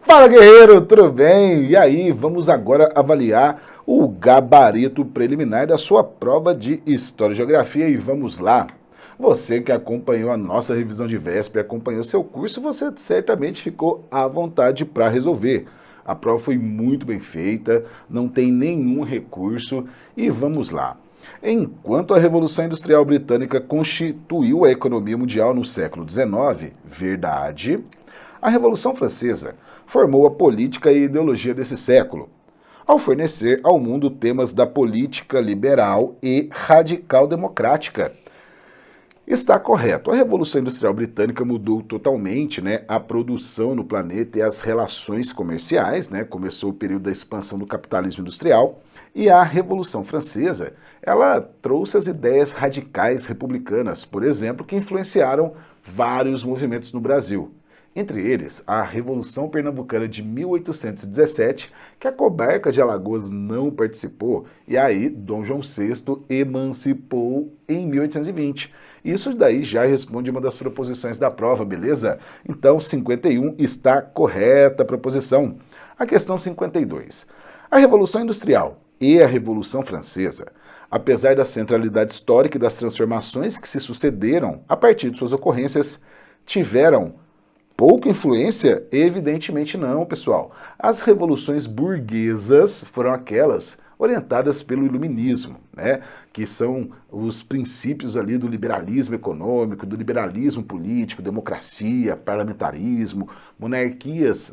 Fala, guerreiro, tudo bem? E aí, vamos agora avaliar o gabarito preliminar da sua prova de História e Geografia e vamos lá. Você que acompanhou a nossa revisão de véspera, acompanhou seu curso, você certamente ficou à vontade para resolver. A prova foi muito bem feita, não tem nenhum recurso e vamos lá. Enquanto a Revolução Industrial Britânica constituiu a economia mundial no século XIX, verdade, a Revolução Francesa formou a política e ideologia desse século, ao fornecer ao mundo temas da política liberal e radical democrática. Está correto. A Revolução Industrial Britânica mudou totalmente, a produção no planeta e as relações comerciais, começou o período da expansão do capitalismo industrial, e a Revolução Francesa, ela trouxe as ideias radicais republicanas, por exemplo, que influenciaram vários movimentos no Brasil. Entre eles, a Revolução Pernambucana de 1817, que a Comarca de Alagoas não participou, e aí Dom João VI emancipou em 1820. Isso daí já responde uma das proposições da prova, beleza? Então, 51 está correta a proposição. A questão 52. A Revolução Industrial e a Revolução Francesa, apesar da centralidade histórica e das transformações que se sucederam a partir de suas ocorrências, tiveram pouca influência? Evidentemente não, pessoal. As revoluções burguesas foram aquelas orientadas pelo iluminismo, que são os princípios ali do liberalismo econômico, do liberalismo político, democracia, parlamentarismo, monarquias,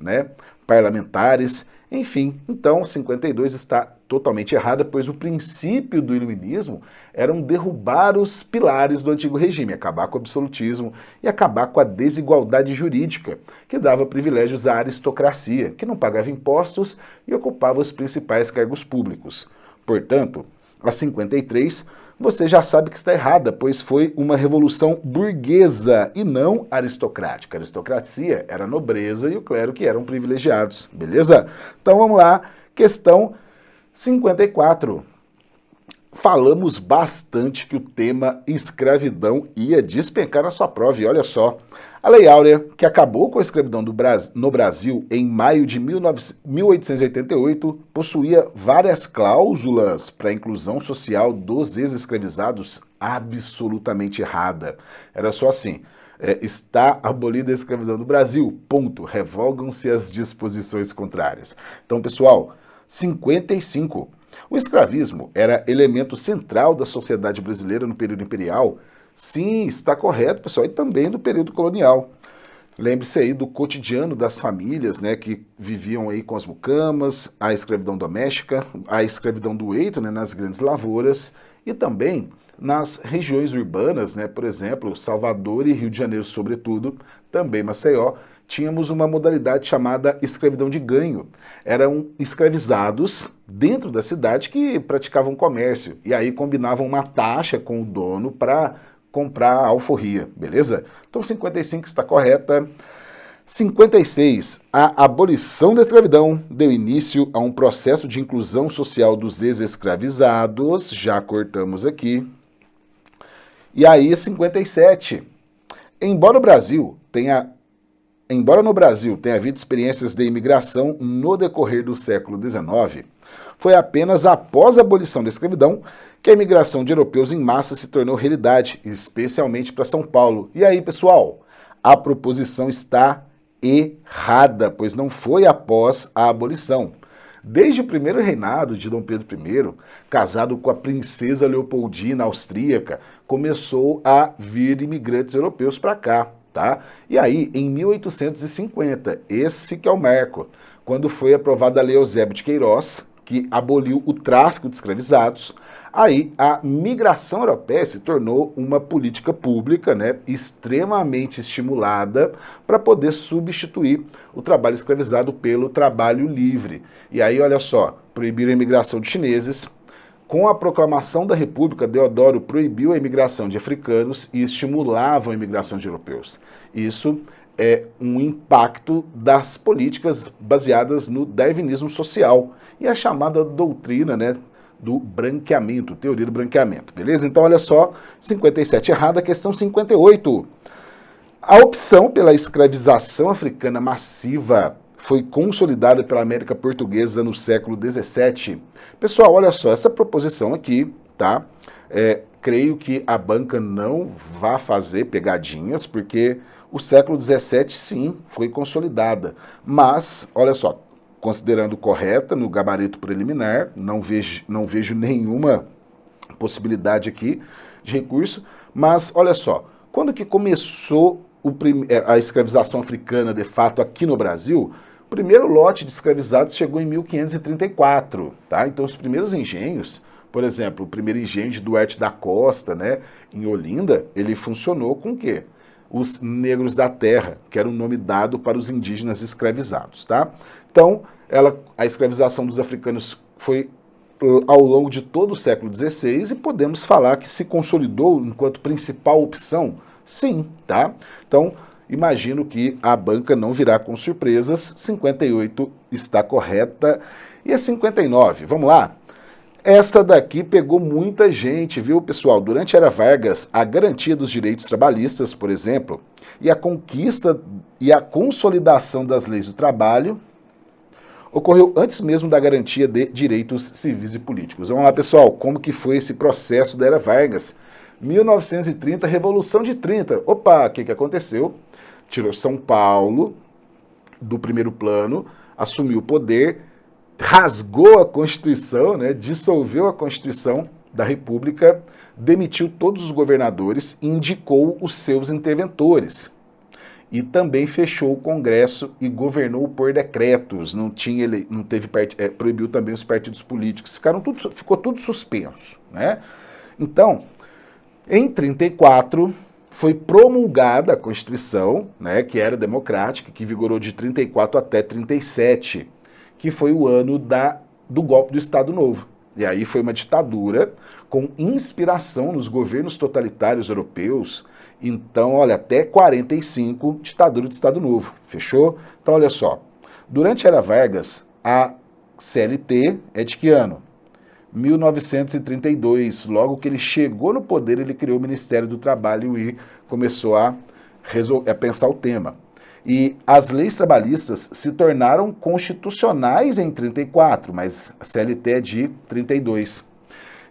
parlamentares, enfim. Então, 52 está totalmente errada, pois o princípio do iluminismo era derrubar os pilares do antigo regime, acabar com o absolutismo e acabar com a desigualdade jurídica, que dava privilégios à aristocracia, que não pagava impostos e ocupava os principais cargos públicos. Portanto, a 53 você já sabe que está errada, pois foi uma revolução burguesa e não aristocrática. A aristocracia era a nobreza e o clero que eram privilegiados, beleza? Então vamos lá, questão 54. Falamos bastante que o tema escravidão ia despencar na sua prova, e olha só, a Lei Áurea, que acabou com a escravidão no Brasil em maio de 1888, possuía várias cláusulas para a inclusão social dos ex-escravizados absolutamente errada. Era só assim, está abolida a escravidão no Brasil, ponto, revogam-se as disposições contrárias. Então, pessoal, 55. O escravismo era elemento central da sociedade brasileira no período imperial. Sim, está correto, pessoal, e também do período colonial. Lembre-se aí do cotidiano das famílias, que viviam aí com as mucamas, a escravidão doméstica, a escravidão do eito, nas grandes lavouras, e também nas regiões urbanas, por exemplo, Salvador e Rio de Janeiro, sobretudo, também Maceió, tínhamos uma modalidade chamada escravidão de ganho. Eram escravizados dentro da cidade que praticavam comércio, e aí combinavam uma taxa com o dono para comprar a alforria, beleza? Então 55 está correta. 56. A abolição da escravidão deu início a um processo de inclusão social dos ex-escravizados, já cortamos aqui. E aí 57. Embora no Brasil tenha havido experiências de imigração no decorrer do século XIX, foi apenas após a abolição da escravidão que a imigração de europeus em massa se tornou realidade, especialmente para São Paulo. E aí, pessoal, a proposição está errada, pois não foi após a abolição. Desde o primeiro reinado de Dom Pedro I, casado com a princesa Leopoldina austríaca, começou a vir imigrantes europeus para cá. E aí, em 1850, esse que é o marco, quando foi aprovada a Lei Eusébio de Queiroz, que aboliu o tráfico de escravizados, aí a migração europeia se tornou uma política pública, extremamente estimulada para poder substituir o trabalho escravizado pelo trabalho livre. E aí, olha só, proibiram a imigração de chineses. Com a proclamação da República, Deodoro proibiu a imigração de africanos e estimulava a imigração de europeus. Isso é um impacto das políticas baseadas no darwinismo social e a chamada doutrina, do branqueamento, teoria do branqueamento, beleza? Então, olha só, 57 errada, questão 58. A opção pela escravização africana massiva foi consolidada pela América Portuguesa no século XVII. Pessoal, olha só, essa proposição aqui, tá? Creio que a banca não vai fazer pegadinhas, porque o século XVII, sim, foi consolidada. Mas, olha só, considerando correta no gabarito preliminar, não vejo nenhuma possibilidade aqui de recurso, mas olha só, quando que começou a escravização africana de fato aqui no Brasil? O primeiro lote de escravizados chegou em 1534, tá? Então os primeiros engenhos, por exemplo, o primeiro engenho de Duarte da Costa, né, em Olinda, ele funcionou com o quê? Os negros da terra, que era o nome dado para os indígenas escravizados, tá? Então, a escravização dos africanos foi ao longo de todo o século XVI e podemos falar que se consolidou enquanto principal opção? Sim, tá? Então, imagino que a banca não virá com surpresas, 58 está correta e a 59, vamos lá? Essa daqui pegou muita gente, viu, pessoal? Durante a Era Vargas, a garantia dos direitos trabalhistas, por exemplo, e a conquista e a consolidação das leis do trabalho ocorreu antes mesmo da garantia de direitos civis e políticos. Vamos lá, pessoal, como que foi esse processo da Era Vargas? 1930, Revolução de 30. Opa, o que aconteceu? Tirou São Paulo do primeiro plano, assumiu o poder, rasgou a Constituição, né, dissolveu a Constituição da República, demitiu todos os governadores e indicou os seus interventores. E também fechou o Congresso e governou por decretos, proibiu também os partidos políticos, ficou tudo suspenso, né? Então, em 34 foi promulgada a Constituição, né, que era democrática, que vigorou de 34 até 37, que foi o ano do golpe do Estado Novo. E aí foi uma ditadura com inspiração nos governos totalitários europeus. Então, olha, até 45, ditadura do Estado Novo, fechou? Então, olha só, durante a Era Vargas, a CLT é de que ano? 1932, logo que ele chegou no poder, ele criou o Ministério do Trabalho e começou a pensar o tema. E as leis trabalhistas se tornaram constitucionais em 34, mas a CLT é de 32.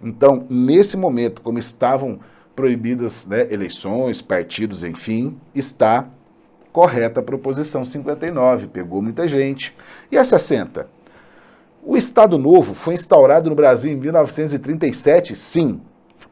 Então, nesse momento, como estavam proibidas, né, eleições, partidos, enfim, está correta a proposição 59, pegou muita gente. E a 60? O Estado Novo foi instaurado no Brasil em 1937, sim,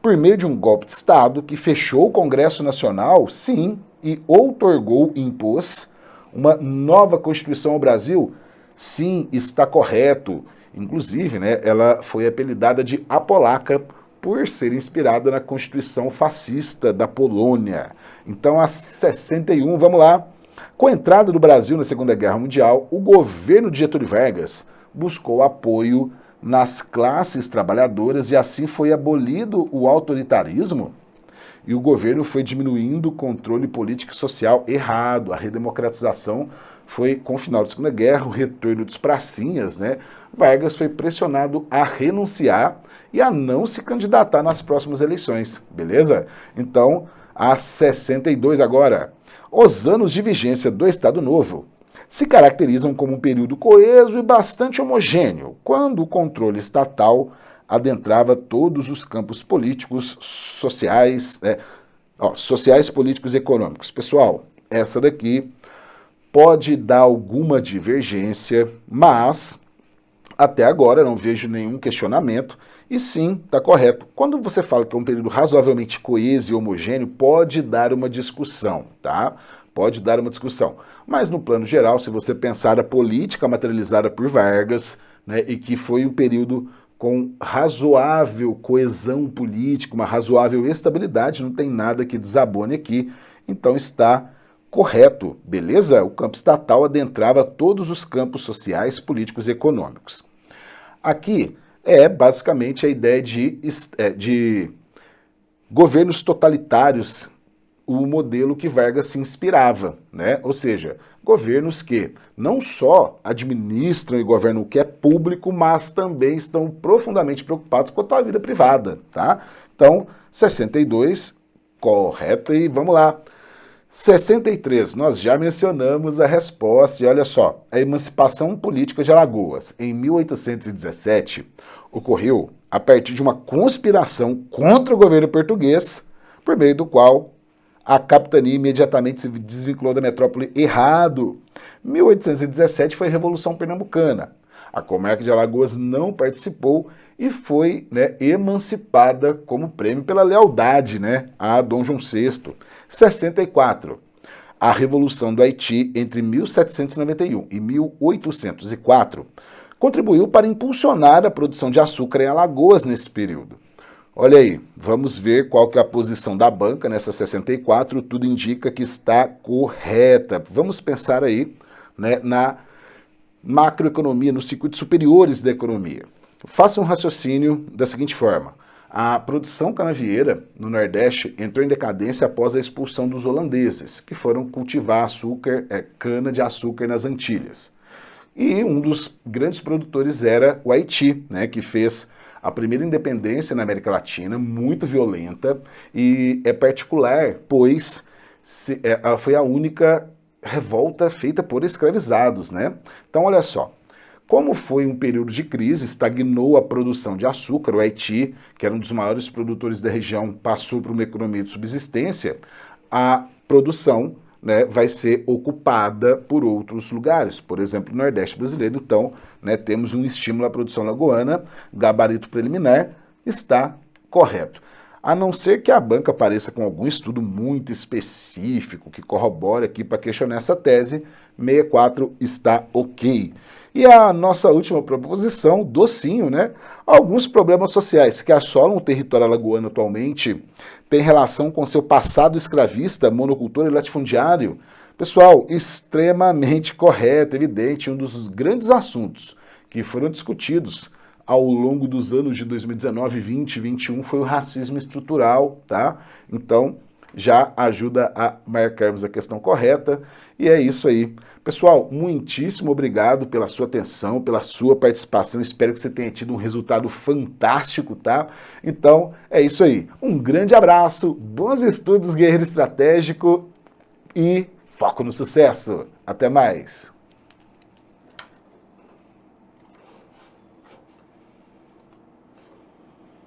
por meio de um golpe de Estado que fechou o Congresso Nacional, sim, e outorgou e impôs uma nova Constituição ao Brasil, sim, está correto. Inclusive, né, ela foi apelidada de A Polaca, por ser inspirada na Constituição fascista da Polônia. Então, a 61, vamos lá. Com a entrada do Brasil na Segunda Guerra Mundial, o governo de Getúlio Vargas buscou apoio nas classes trabalhadoras e assim foi abolido o autoritarismo e o governo foi diminuindo o controle político e social errado. A redemocratização foi com o final da Segunda Guerra, o retorno dos pracinhas, né? Vargas foi pressionado a renunciar e a não se candidatar nas próximas eleições, beleza? Então, a 62 agora. Os anos de vigência do Estado Novo se caracterizam como um período coeso e bastante homogêneo, quando o controle estatal adentrava todos os campos políticos, sociais, sociais, políticos e econômicos. Pessoal, essa daqui pode dar alguma divergência, mas até agora não vejo nenhum questionamento e sim, está correto. Quando você fala que é um período razoavelmente coeso e homogêneo, pode dar uma discussão, tá? Pode dar uma discussão. Mas no plano geral, se você pensar a política materializada por Vargas, né, e que foi um período com razoável coesão política, uma razoável estabilidade, não tem nada que desabone aqui, então está correto, beleza? O campo estatal adentrava todos os campos sociais, políticos e econômicos. Aqui é basicamente a ideia de governos totalitários, o modelo que Vargas se inspirava, né? Ou seja, governos que não só administram e governam o que é público, mas também estão profundamente preocupados com a tua vida privada, tá? Então, 62, correta, e vamos lá. 63, nós já mencionamos a resposta, e olha só, a emancipação política de Alagoas, em 1817, ocorreu a partir de uma conspiração contra o governo português, por meio do qual a capitania imediatamente se desvinculou da metrópole errado. 1817 foi a Revolução Pernambucana. A comarca de Alagoas não participou e foi, emancipada como prêmio pela lealdade, a Dom João VI. 64. A Revolução do Haiti entre 1791 e 1804 contribuiu para impulsionar a produção de açúcar em Alagoas nesse período. Olha aí, vamos ver qual que é a posição da banca nessa 64, tudo indica que está correta. Vamos pensar aí, na macroeconomia, nos circuitos superiores da economia. Faça um raciocínio da seguinte forma: a produção canavieira no Nordeste entrou em decadência após a expulsão dos holandeses, que foram cultivar cana-de-açúcar nas Antilhas. E um dos grandes produtores era o Haiti, que fez a primeira independência na América Latina, muito violenta, e é particular, pois ela foi a única revolta feita por escravizados, Então, olha só, como foi um período de crise, estagnou a produção de açúcar, o Haiti, que era um dos maiores produtores da região, passou por uma economia de subsistência, a produção vai ser ocupada por outros lugares, por exemplo, no Nordeste brasileiro. Então, temos um estímulo à produção lagoana, gabarito preliminar, está correto. A não ser que a banca apareça com algum estudo muito específico que corrobore aqui para questionar essa tese, 64 está ok. E a nossa última proposição, docinho, Alguns problemas sociais que assolam o território alagoano atualmente têm relação com seu passado escravista, monocultor e latifundiário. Pessoal, extremamente correto, evidente, um dos grandes assuntos que foram discutidos ao longo dos anos de 2019, 20, 21 foi o racismo estrutural, tá? Então, já ajuda a marcarmos a questão correta. E é isso aí. Pessoal, muitíssimo obrigado pela sua atenção, pela sua participação. Espero que você tenha tido um resultado fantástico, tá? Então, é isso aí. Um grande abraço, bons estudos, guerreiro estratégico, e foco no sucesso. Até mais!